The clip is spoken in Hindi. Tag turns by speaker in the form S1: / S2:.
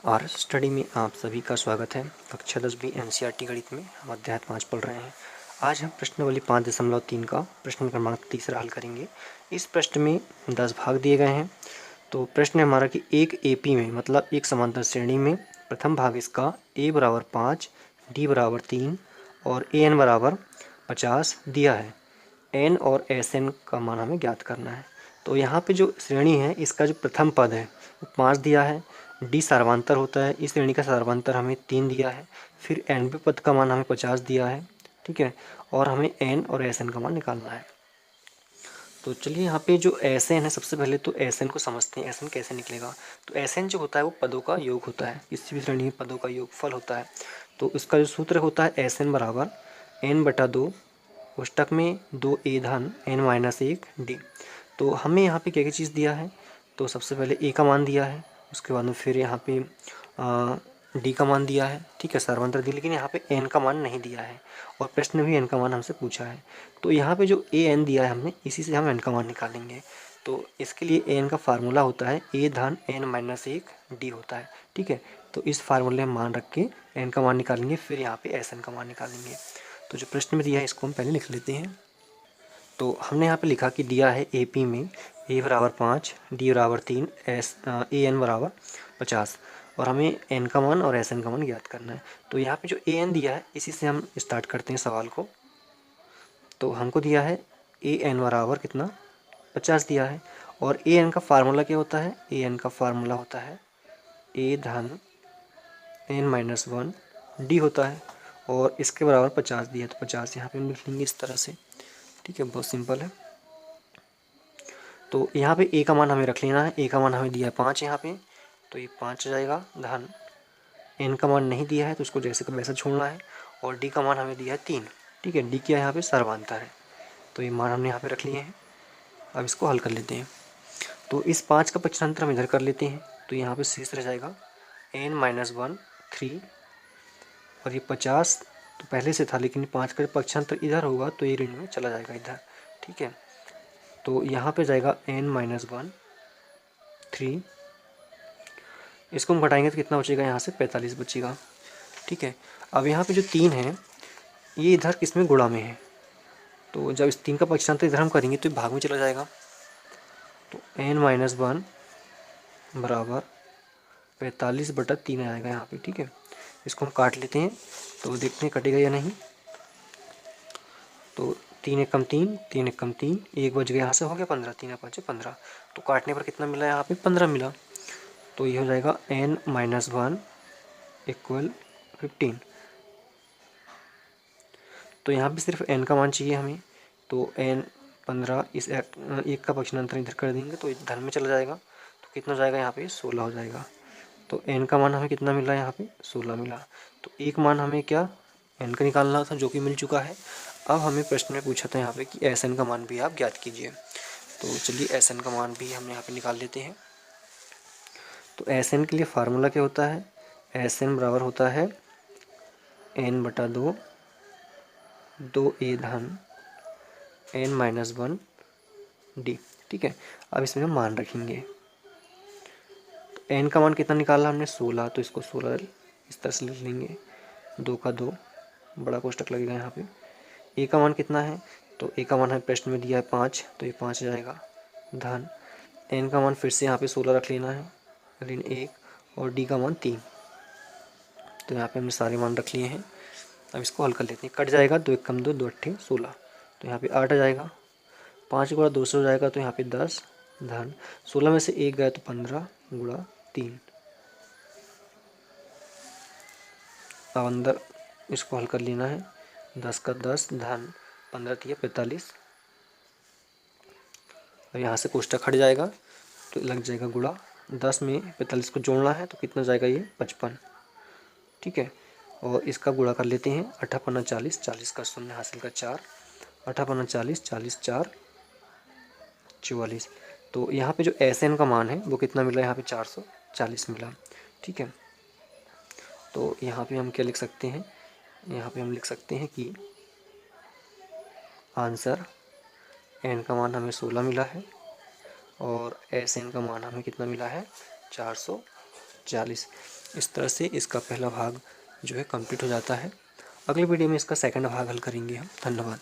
S1: आर स्टडी में आप सभी का स्वागत है। कक्षा 10 एनसीईआरटी गणित में हम अध्याय 5 पढ़ रहे हैं। आज हम प्रश्नावली 5.3 का प्रश्न क्रमांक 3 हल करेंगे। इस प्रश्न में 10 भाग दिए गए हैं। तो प्रश्न है हमारा कि एक एपी में मतलब एक समांतर श्रेणी में प्रथम भाग इसका a बराबर 5, d बराबर 3 और an बराबर 50 दिया है। n और sn का मान हमें ज्ञात करना है। तो यहाँ पे जो श्रेणी है इसका जो प्रथम पद है वो 5 दिया है। डी सार्वंतर होता है, इस श्रेणी का सार्वंतर हमें 3 दिया है। फिर nवें पद का मान हमें 50 दिया है, ठीक है। और हमें n और sn का मान निकालना है। तो चलिए यहाँ पे जो Sn है, सबसे पहले तो Sn को समझते हैं। Sn कैसे निकलेगा? तो Sn जो होता है वो पदों का योग होता है, किसी भी श्रेणी में पदों का योगफल होता है। तो इसका जो सूत्र होता है Sn बराबर n/2 कोष्टक में 2a धन n-1 d। तो हमें यहाँ पे क्या क्या चीज़ दिया है? तो सबसे पहले a का मान दिया है, उसके बाद में फिर यहाँ पे डी का मान दिया है, ठीक है, सार्वंतर दिया, लेकिन यहाँ पे एन का मान नहीं दिया है और प्रश्न में भी एन का मान हमसे पूछा है। तो यहाँ पे जो ए एन दिया है हमने, इसी से हम एन का मान निकालेंगे। तो इसके लिए एन का फार्मूला होता है ए धन n-1 डी होता है, ठीक है। तो इस फार्मूले में मान रख के एन का मान निकालेंगे, फिर यहाँ पे एस एन का मान निकालेंगे। तो जो प्रश्न में दिया है इसको हम पहले लिख लेते हैं। तो हमने यहाँ पे लिखा कि दिया है ए पी में a बराबर 5, d बराबर 3, ए एन बराबर 50 और हमें n का मान और एस एन का मान ज्ञात करना है। तो यहाँ पे जो ए एन दिया है इसी से हम स्टार्ट करते हैं सवाल को। तो हमको दिया है ए एन बराबर कितना, 50 दिया है। और ए एन का फार्मूला क्या होता है? ए एन का फार्मूला होता है ए धन n-1 डी होता है और इसके बराबर 50 दिया है। तो 50 यहाँ पे हम लिख लेंगे इस तरह से, ठीक है, बहुत सिंपल है। तो यहाँ पे ए का मान हमें रख लेना है। ए का मान हमें दिया है 5 यहाँ पे, तो ये 5 जाएगा धन एन का मान नहीं दिया है तो उसको जैसे का वैसा छोड़ना है। और डी का मान हमें दिया है 3, ठीक है। डी क्या है यहाँ पे? सर्वांतर है। तो ये मान हमने यहाँ पे रख लिए हैं। अब इसको हल कर लेते हैं। तो इस 5 का पक्षांतर हम इधर कर लेते हैं, तो यहाँ पे शेष रह जाएगा n-1 3 और ये 50 तो पहले से था, लेकिन 5 का पक्षांतर इधर होगा तो ये ऋण में चला जाएगा इधर, ठीक है। तो यहाँ पे जाएगा n-1 3, इसको हम घटाएंगे तो कितना बचेगा? यहाँ से 45 बचेगा, ठीक है। अब यहाँ पे जो 3 है ये इधर किस में? गुणा में है। तो जब इस 3 का पक्षांतर इधर हम करेंगे तो भाग में चला जाएगा। तो n-1 बराबर 45/3 आएगा यहाँ पे, ठीक है। इसको हम काट लेते हैं तो देखते हैं कटेगा या नहीं। तो 3 एकम 3, 3 एकम 3, एक बच गया, यहाँ से हो गया 15, 3 5 15। तो काटने पर कितना मिला? यहाँ पे 15 मिला। तो ये हो जाएगा n-1 इक्वल 15। तो यहाँ पे सिर्फ n का मान चाहिए हमें। तो n 15, इस एक का पक्षांतर इधर कर देंगे तो धन में चला जाएगा। तो कितना हो जाएगा? यहाँ पे 16 हो जाएगा। तो n का मान हमें कितना मिला? यहाँ पे 16 मिला। तो एक मान हमें क्या n का निकालना था, जो कि मिल चुका है। अब हमें प्रश्न में पूछा था यहाँ पे कि एस एन का मान भी आप ज्ञात कीजिए। तो चलिए एस एन का मान भी हम यहाँ पे निकाल लेते हैं। तो एस एन के लिए फार्मूला क्या होता है? एस एन बराबर होता है n/2 2a धन n-1 डी, ठीक है। अब इसमें हम मान रखेंगे। तो n का मान कितना निकाला हमने? 16, तो इसको 16 इस तरह से लिख लेंगे। 2 का 2, बड़ा कोष्टक लगेगा यहाँ पे। ए का मान कितना है? तो ए का मान हमें प्रश्न में दिया है 5, तो ये 5 जाएगा धन n का मान फिर से यहाँ पे 16 रख लेना है, ऋण 1 और डी का मान 3। तो यहाँ पे हमने सारे मान रख लिए हैं। अब इसको हल कर लेते हैं। कट जाएगा, 2 एकम 2, 2 अट्ठे 16, तो यहाँ पे 8 आ जाएगा। 5 गुणा 2 से हो जाएगा, तो यहाँ पे 10 धन 16 में से 1 गया तो 15 गुणा 3। अब अंदर इसको हल कर लेना है। 10 का 10 धन 15 3 45 और यहाँ से कोष्टक हट जाएगा तो लग जाएगा गुणा। 10 में 45 को जोड़ना है तो कितना जाएगा? ये 55, ठीक है। और इसका गुणा कर लेते हैं। 8 पन्ना 40, 40 का शून्य हासिल का 4, 8 पन्ना 40, 40 4 44। तो यहाँ पे जो एस एन का मान है वो कितना मिला? यहाँ पे 440 मिला, ठीक है। तो यहाँ पे हम क्या लिख सकते हैं? यहाँ पे हम लिख सकते हैं कि आंसर एन का मान हमें 16 मिला है और एस एन का मान हमें कितना मिला है? 440। 40। इस तरह से इसका पहला भाग जो है कंप्लीट हो जाता है। अगले वीडियो में इसका सेकंड भाग हल करेंगे हम। धन्यवाद।